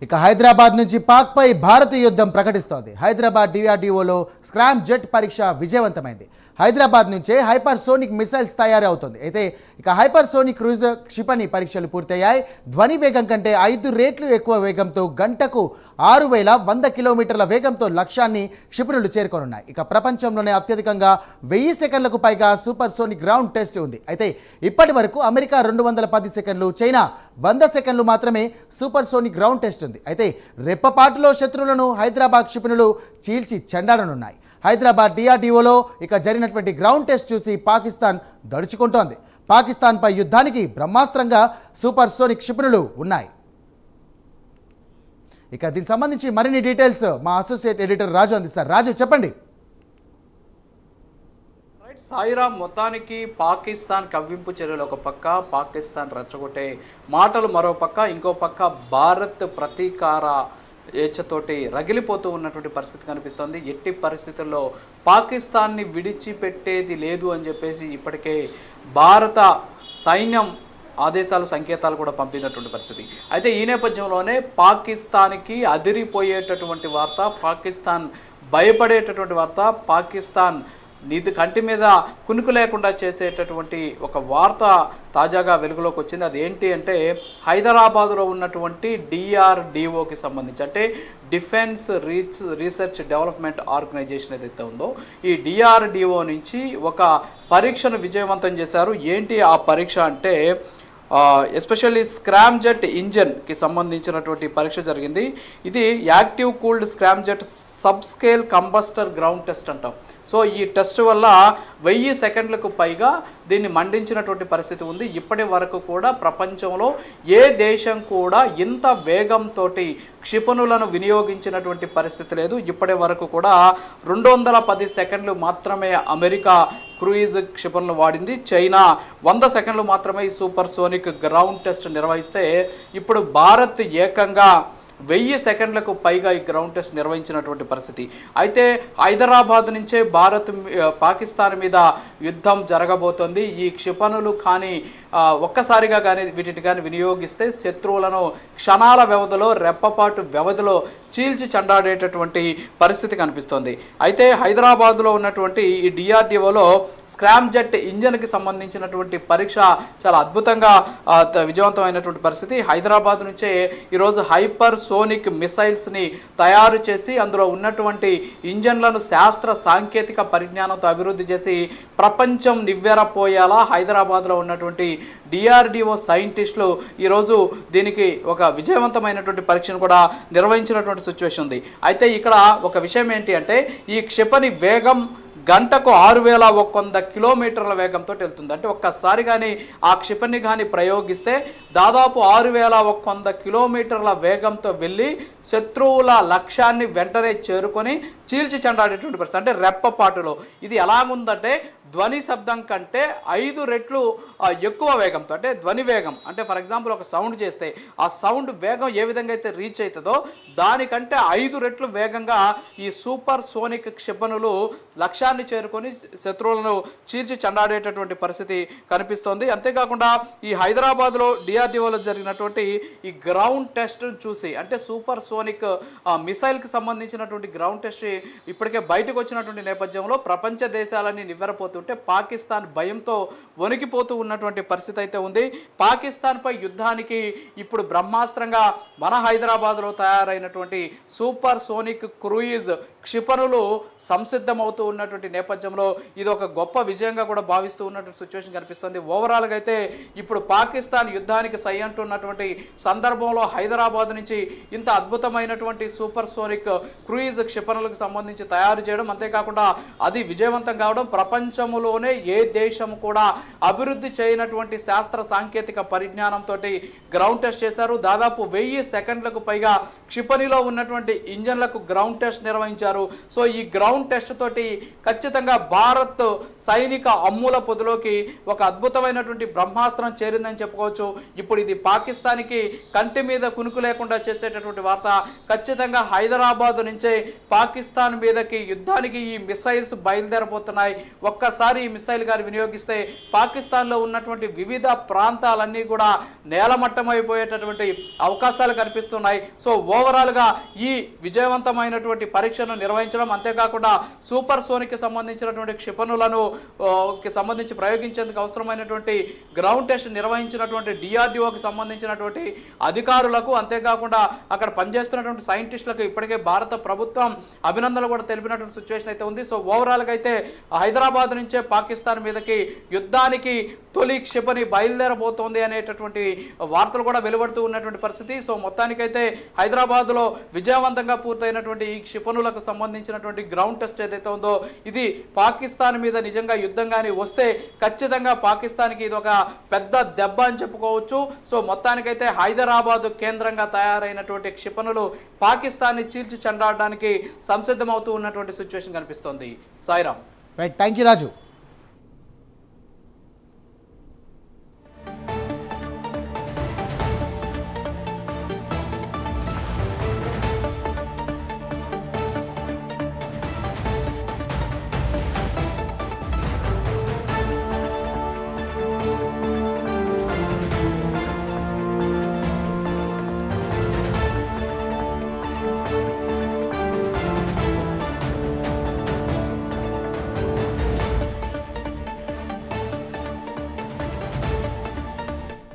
ఇక హైదరాబాద్ నుంచి పాక్పై భారత యుద్ధం ప్రకటిస్తోంది. హైదరాబాద్ డిఆర్డీఓలో స్క్రామ్ జెట్ పరీక్ష విజయవంతమైంది. హైదరాబాద్ నుంచే హైపర్సోనిక్ మిసైల్స్ తయారవుతుంది. అయితే ఇక హైపర్సోనిక్ క్రూజ్ క్షిపణి పరీక్షలు పూర్తయ్యాయి. ధ్వని వేగం కంటే 5 రెట్లు ఎక్కువ వేగంతో గంటకు 6100 కిలోమీటర్ల వేగంతో లక్ష్యాన్ని క్షిపణులు చేరుకోనున్నాయి. ఇక ప్రపంచంలోనే అత్యధికంగా 1000 సెకండ్లకు పైగా సూపర్సోనిక్ గ్రౌండ్ టెస్ట్ ఉంది. అయితే ఇప్పటి వరకు అమెరికా 210 సెకండ్లు, చైనా 100 సెకండ్లు మాత్రమే సూపర్సోనిక్ గ్రౌండ్ టెస్ట్ ఉంది. అయితే రెప్పపాటులో శత్రువులను హైదరాబాద్ క్షిపణులు చీల్చి చెండాడనున్నాయి. హైదరాబాద్ డిఆర్డీఓలో ఇక జరిగినటువంటి గ్రౌండ్ టెస్ట్ చూసి పాకిస్తాన్ దడుచుకుంటోంది. పాకిస్తాన్పై యుద్ధానికి బ్రహ్మాస్త్రంగా సూపర్సోనిక్ క్షిపణులు ఉన్నాయి. ఇక దీనికి సంబంధించి మరిన్ని డీటెయిల్స్ మా అసోసియేట్ ఎడిటర్ రాజు అందిస్తారు. రాజు, చెప్పండి. సాయిరామ్, మొత్తానికి పాకిస్తాన్ కవ్వింపు చర్యలు ఒక పక్క, పాకిస్తాన్ రెచ్చగొట్టే మాటలు మరో పక్క, ఇంకో పక్క భారత్ ప్రతీకార ఏచ్చతోటి రగిలిపోతూ ఉన్నటువంటి పరిస్థితి కనిపిస్తోంది. ఎట్టి పరిస్థితుల్లో పాకిస్తాన్ని విడిచిపెట్టేది లేదు అని చెప్పేసి ఇప్పటికే భారత సైన్యం ఆదేశాలు, సంకేతాలు కూడా పంపినటువంటి పరిస్థితి. అయితే ఈ నేపథ్యంలోనే పాకిస్తాన్కి అదిరిపోయేటటువంటి వార్త, పాకిస్తాన్ భయపడేటటువంటి వార్త, పాకిస్తాన్ నీతి కంటి మీద కునుకు లేకుండా చేసేటటువంటి ఒక వార్త తాజాగా వెలుగులోకి వచ్చింది. అదేంటి అంటే హైదరాబాదులో ఉన్నటువంటి డిఆర్డిఓకి సంబంధించి, అంటే డిఫెన్స్ రీసెర్చ్ డెవలప్మెంట్ ఆర్గనైజేషన్ ఏదైతే ఉందో ఈ డిఆర్డిఓ నుంచి ఒక పరీక్షను విజయవంతం చేశారు. ఏంటి ఆ పరీక్ష అంటే ఎస్పెషల్లీ స్క్రామ్ జెట్ ఇంజన్కి సంబంధించినటువంటి పరీక్ష జరిగింది. ఇది active cooled Scram jet sub scale combustor ground test అంటాం. సో ఈ టెస్ట్ వల్ల 1000 సెకండ్లకు పైగా దీన్ని మండించినటువంటి పరిస్థితి ఉంది. ఇప్పటి వరకు కూడా ప్రపంచంలో ఏ దేశం కూడా ఇంత వేగంతో క్షిపణులను వినియోగించినటువంటి పరిస్థితి లేదు. ఇప్పటి వరకు కూడా 210 సెకండ్లు మాత్రమే అమెరికా క్రూయిజ్ క్షిపణులు వాడింది. చైనా 100 సెకండ్లు మాత్రమే ఈ సూపర్ సోనిక్ గ్రౌండ్ టెస్ట్ నిర్వహిస్తే ఇప్పుడు భారత్ ఏకంగా 1000 సెకండ్లకు పైగా ఈ గ్రౌండ్ టెస్ట్ నిర్వహించినటువంటి పరిస్థితి. అయితే హైదరాబాద్ నుంచే పాకిస్తాన్ మీద యుద్ధం జరగబోతోంది. ఈ క్షిపణులు కానీ ఒక్కసారిగా కానీ వీటిని కానీ వినియోగిస్తే శత్రువులను క్షణాల వ్యవధిలో, రెప్పపాటు వ్యవధిలో చీల్చి చెండాడేటటువంటి పరిస్థితి కనిపిస్తోంది. అయితే హైదరాబాద్లో ఉన్నటువంటి ఈ డిఆర్డిఓలో స్క్రామ్ జెట్ ఇంజన్కి సంబంధించినటువంటి పరీక్ష చాలా అద్భుతంగా విజయవంతమైనటువంటి పరిస్థితి. హైదరాబాద్ నుంచే ఈరోజు హైపర్ సోనిక్ మిసైల్స్ని తయారు చేసి అందులో ఉన్నటువంటి ఇంజన్లను శాస్త్ర సాంకేతిక పరిజ్ఞానంతో అభివృద్ధి చేసి ప్రపంచం నివ్వెరపోయేలా హైదరాబాద్లో ఉన్నటువంటి డిఆర్డిఓ సైంటిస్టులు ఈరోజు దీనికి ఒక విజయవంతమైనటువంటి పరీక్షను కూడా నిర్వహించినటువంటి సిచ్యువేషన్ ఉంది. అయితే ఇక్కడ ఒక విషయం ఏంటి అంటే ఈ క్షిపణి వేగం గంటకు 6100 కిలోమీటర్ల వేగంతో వెళ్తుంది. అంటే ఒక్కసారి కానీ ఆ క్షిపణి కానీ ప్రయోగిస్తే దాదాపు 6100 కిలోమీటర్ల వేగంతో వెళ్ళి శత్రువుల లక్ష్యాన్ని వెంటనే చేరుకొని చీల్చి చెండాడేటువంటి పరిస్థితి. అంటే రెప్పపాటులో ఇది ఎలాగుందంటే ధ్వని శబ్దం కంటే 5 రెట్లు ఎక్కువ వేగంతో, అంటే ధ్వని వేగం అంటే ఫర్ ఎగ్జాంపుల్ ఒక సౌండ్ చేస్తే ఆ సౌండ్ వేగం ఏ విధంగా అయితే రీచ్ అవుతుందో దానికంటే 5 రెట్లు వేగంగా ఈ సూపర్ సోనిక్ క్షిపణులు లక్ష్యాన్ని చేరుకొని శత్రువులను చీల్చి చెండాడేటటువంటి పరిస్థితి కనిపిస్తోంది. అంతేకాకుండా ఈ హైదరాబాద్లో డిఆర్డిఓలో జరిగినటువంటి ఈ గ్రౌండ్ టెస్ట్ చూసి, అంటే సూపర్ సోనిక్ మిసైల్కి సంబంధించినటువంటి గ్రౌండ్ టెస్ట్ ఇప్పటికే బయటకు వచ్చినటువంటి నేపథ్యంలో ప్రపంచ దేశాలన్నీ నివ్వెరపోతుంటే పాకిస్తాన్ భయంతో వణికిపోతూ ఉన్నటువంటి పరిస్థితి అయితే ఉంది. పాకిస్తాన్పై యుద్ధానికి ఇప్పుడు బ్రహ్మాస్త్రంగా మన హైదరాబాద్లో తయారైనటువంటి సూపర్ సోనిక్ క్రూయిజ్ క్షిపణులు సంసిద్ధమవుతూ ఉన్నటువంటి నేపథ్యంలో ఇది ఒక గొప్ప విజయంగా కూడా భావిస్తూ ఉన్నటువంటి సిచ్యువేషన్ కనిపిస్తుంది. ఓవరాల్గా అయితే ఇప్పుడు పాకిస్తాన్ యుద్ధానికి సై అంటున్నటువంటి సందర్భంలో హైదరాబాద్ నుంచి ఇంత అద్భుతమైనటువంటి సూపర్ సోనిక్ క్రూయిజ్ క్షిపణులకు సంబంధించి తయారు చేయడం, అంతేకాకుండా అది విజయవంతం కావడం, ప్రపంచంలోనే ఏ దేశం కూడా అభివృద్ధి చేయనటువంటి శాస్త్ర సాంకేతిక పరిజ్ఞానంతో గ్రౌండ్ టెస్ట్ చేశారు. దాదాపు 1000 సెకండ్లకు పైగా క్షిపణిలో ఉన్నటువంటి ఇంజన్లకు గ్రౌండ్ టెస్ట్ నిర్వహించారు. సో ఈ గ్రౌండ్ టెస్ట్ తోటి ఖచ్చితంగా భారత్ సైనిక అమ్ముల పొదిలోకి ఒక అద్భుతమైనటువంటి బ్రహ్మాస్త్రం చేరిందని చెప్పుకోవచ్చు. ఇప్పుడు ఇది పాకిస్తాన్కి కంటి మీద కునుకు లేకుండా చేసేటటువంటి వార్త. ఖచ్చితంగా హైదరాబాద్ నుంచే పాకిస్తాన్ మీదకి యుద్ధానికి ఈ మిసైల్స్ బయలుదేరబోతున్నాయి. ఒక్కసారి ఈ మిసైల్ గారు వినియోగిస్తే పాకిస్తాన్లో ఉన్నటువంటి వివిధ ప్రాంతాలన్నీ కూడా నేలమట్టమైపోయేటటువంటి అవకాశాలు కనిపిస్తున్నాయి. సో ఓవరాల్గా ఈ విజయవంతమైనటువంటి పరీక్షను నిర్వహించడం, అంతేకాకుండా సూపర్ సోనిక్ సంబంధించినటువంటి క్షిపణులను సంబంధించి ప్రయోగించేందుకు అవసరమైనటువంటి గ్రౌండ్ టెస్ట్ నిర్వహించినటువంటి డిఆర్డిఓకి సంబంధించినటువంటి అధికారులకు, అంతేకాకుండా అక్కడ పనిచేస్తున్నటువంటి సైంటిస్టులకు ఇప్పటికే భారత ప్రభుత్వం అభినందనలు కూడా తెలిపినటువంటి సిచ్యువేషన్ అయితే ఉంది. సో ఓవరాల్గా అయితే హైదరాబాద్ నుంచే పాకిస్తాన్ మీదకి యుద్ధానికి తొలి క్షిపణి బయలుదేరబోతోంది అనేటటువంటి వార్తలు కూడా వెలువడుతూ ఉన్నటువంటి పరిస్థితి. సో మొత్తానికైతే హైదరాబాద్లో విజయవంతంగా పూర్తయినటువంటి ఈ క్షిపణులకు సంబంధించినటువంటి గ్రౌండ్ టెస్ట్ ఏదైతే ఉందో ఇది పాకిస్తాన్ మీద నిజంగా యుద్ధంగాని వస్తే ఖచ్చితంగా పాకిస్తాన్కి ఇది ఒక పెద్ద దెబ్బ అని చెప్పుకోవచ్చు. సో మొత్తానికైతే హైదరాబాద్ కేంద్రంగా తయారైనటువంటి క్షిపణులు పాకిస్తాన్ని చీల్చి చెండాడడానికి సంసిద్ధమవుతూ ఉన్నటువంటి సిచ్యువేషన్ కనిపిస్తోంది. Sairam. Right, thank you Raju.